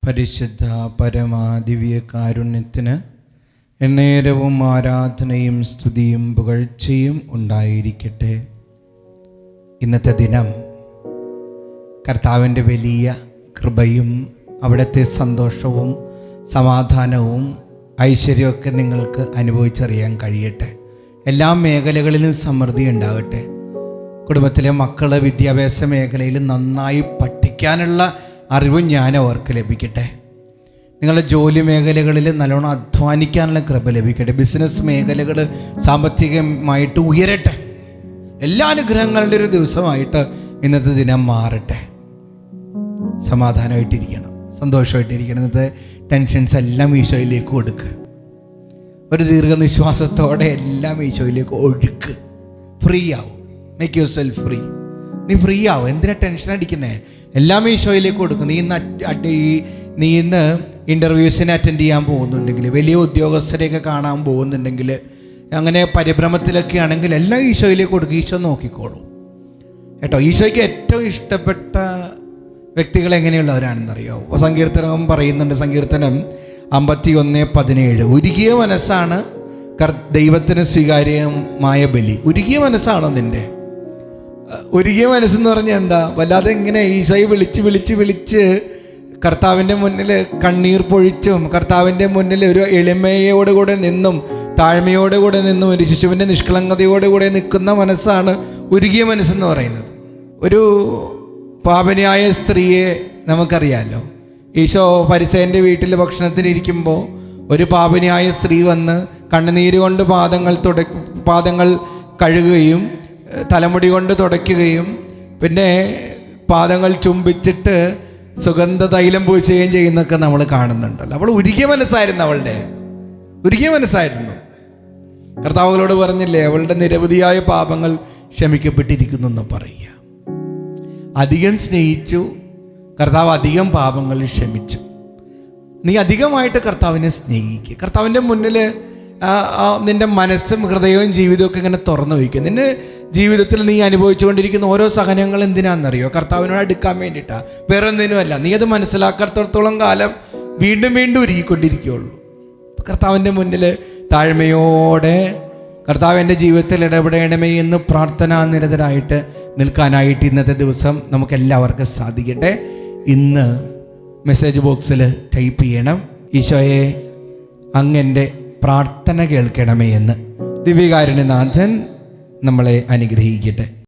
പരിശുദ്ധ പരമാദിവ്യ കാരുണ്യത്തിന് എന്നേരവും ആരാധനയും സ്തുതിയും പുകഴ്ചയും ഉണ്ടായിരിക്കട്ടെ. ഇന്നത്തെ ദിനം കർത്താവിൻ്റെ വലിയ കൃപയും അവിടുത്തെ സന്തോഷവും സമാധാനവും ഐശ്വര്യമൊക്കെ നിങ്ങൾക്ക് അനുഭവിച്ചറിയാൻ കഴിയട്ടെ. എല്ലാ മേഖലകളിലും സമൃദ്ധി ഉണ്ടാകട്ടെ. കുടുംബത്തിലെ മക്കൾ വിദ്യാഭ്യാസ മേഖലയിൽ നന്നായി പഠിക്കാനുള്ള അറിവും ജ്ഞാനം അവർക്ക് ലഭിക്കട്ടെ. നിങ്ങളുടെ ജോലി മേഖലകളിൽ നല്ലോണം അധ്വാനിക്കാനുള്ള കൃപ ലഭിക്കട്ടെ. ബിസിനസ് മേഖലകൾ സാമ്പത്തികമായിട്ട് ഉയരട്ടെ. എല്ലാ അനുഗ്രഹങ്ങളുടെ ഒരു ദിവസമായിട്ട് ഇന്നത്തെ ദിനം മാറട്ടെ. സമാധാനമായിട്ടിരിക്കണം, സന്തോഷമായിട്ടിരിക്കണം. ഇന്നത്തെ ടെൻഷൻസ് എല്ലാം ഈശോയിലേക്ക് കൊടുക്കുക. ഒരു ദീർഘനിശ്വാസത്തോടെ എല്ലാം ഈശോയിലേക്ക് ഒഴുക്ക്. ഫ്രീ ആവും. Make your self free. നീ ഫ്രീ ആവും. എന്തിനാ ടെൻഷൻ അടിക്കുന്നേ? എല്ലാം ഈശോയിലേക്ക് കൊടുക്കും. നീ ഇന്ന് ഇൻ്റർവ്യൂസിന് അറ്റൻഡ് ചെയ്യാൻ പോകുന്നുണ്ടെങ്കിൽ, വലിയ ഉദ്യോഗസ്ഥരെയൊക്കെ കാണാൻ പോകുന്നുണ്ടെങ്കിൽ, അങ്ങനെ പരിഭ്രമത്തിലൊക്കെ ആണെങ്കിൽ എല്ലാം ഈശോയിലേക്ക് കൊടുക്കും. ഈശോ നോക്കിക്കോളും കേട്ടോ. ഈശോയ്ക്ക് ഏറ്റവും ഇഷ്ടപ്പെട്ട വ്യക്തികൾ എങ്ങനെയുള്ളവരാണെന്നറിയോ? സങ്കീർത്തനം പറയുന്നുണ്ട്, സങ്കീർത്തനം 51:17. ഉരുകിയ മനസ്സാണ് ദൈവത്തിന് സ്വീകാര്യമായ ബലി. ഉരുകിയ മനസ്സാണോ നിൻ്റെ? ഉരുകിയ മനസ്സെന്ന് പറഞ്ഞാൽ എന്താ? വല്ലാതെ ഇങ്ങനെ ഈശോയെ വിളിച്ച് കർത്താവിൻ്റെ മുന്നിൽ കണ്ണീർ പൊഴിച്ചും കർത്താവിൻ്റെ മുന്നിൽ ഒരു എളിമയോടുകൂടെ നിന്നും താഴ്മയോടുകൂടെ നിന്നും ഒരു ശിശുവിൻ്റെ നിഷ്കളങ്കതയോടുകൂടെ നിൽക്കുന്ന മനസ്സാണ് ഉരുകിയ മനസ്സെന്ന് പറയുന്നത്. ഒരു പാപിനിയായ സ്ത്രീയെ നമുക്കറിയാമല്ലോ. ഈശോ ഫരിസേയൻ്റെ വീട്ടിൽ ഭക്ഷണത്തിനിരിക്കുമ്പോൾ ഒരു പാപിനിയായ സ്ത്രീ വന്ന് കണ്ണുനീര് കൊണ്ട് പാദങ്ങൾ കഴുകുകയും തലമുടി കൊണ്ട് തുടയ്ക്കുകയും പിന്നെ പാദങ്ങൾ ചുംബിച്ചിട്ട് സുഗന്ധ തൈലം പൂശുകയും ചെയ്യുന്നൊക്കെ നമ്മൾ കാണുന്നുണ്ടല്ലോ. അവൾ ഉരുകിയ മനസ്സായിരുന്നു. ഉരുകിയ മനസ്സായിരുന്നു. കർത്താവുകളോട് പറഞ്ഞില്ലേ, അവളുടെ നിരവധിയായ പാപങ്ങൾ ക്ഷമിക്കപ്പെട്ടിരിക്കുന്നു എന്ന് പറയുക. അധികം സ്നേഹിച്ചു കർത്താവ്, അധികം പാപങ്ങൾ ക്ഷമിച്ചു. നീ അധികമായിട്ട് കർത്താവിനെ സ്നേഹിക്കുക. കർത്താവിൻ്റെ മുന്നിൽ നിൻ്റെ മനസ്സും ഹൃദയവും ജീവിതമൊക്കെ ഇങ്ങനെ തുറന്നു വയ്ക്കുക. നിൻ്റെ ജീവിതത്തിൽ നീ അനുഭവിച്ചുകൊണ്ടിരിക്കുന്ന ഓരോ സഹനങ്ങൾ എന്തിനാണെന്നറിയോ? കർത്താവിനോട് അടുക്കാൻ വേണ്ടിയിട്ടാണ്, വേറെ ഒന്നിനുമല്ല. നീ അത് മനസ്സിലാക്കാത്തടത്തോളം കാലം വീണ്ടും വീണ്ടും ഒരുക്കിക്കൊണ്ടിരിക്കുകയുള്ളൂ. കർത്താവിൻ്റെ മുന്നിൽ താഴ്മയോടെ കർത്താവ് എൻ്റെ ജീവിതത്തിൽ ഇടപെടണമേ എന്ന് പ്രാർത്ഥനാനിരതരായിട്ട് നിൽക്കാനായിട്ട് ഇന്നത്തെ ദിവസം നമുക്ക് എല്ലാവർക്കും സാധിക്കട്ടെ. ഇന്ന് മെസ്സേജ് ബോക്സിൽ ടൈപ്പ് ചെയ്യണം, ഈശോയെ അങ്ങൻ്റെ പ്രാർത്ഥന കേൾക്കണമേ എന്ന്. ദിവ്യകാരുണ്യനാഥൻ നമ്മളെ അനുഗ്രഹിക്കട്ടെ.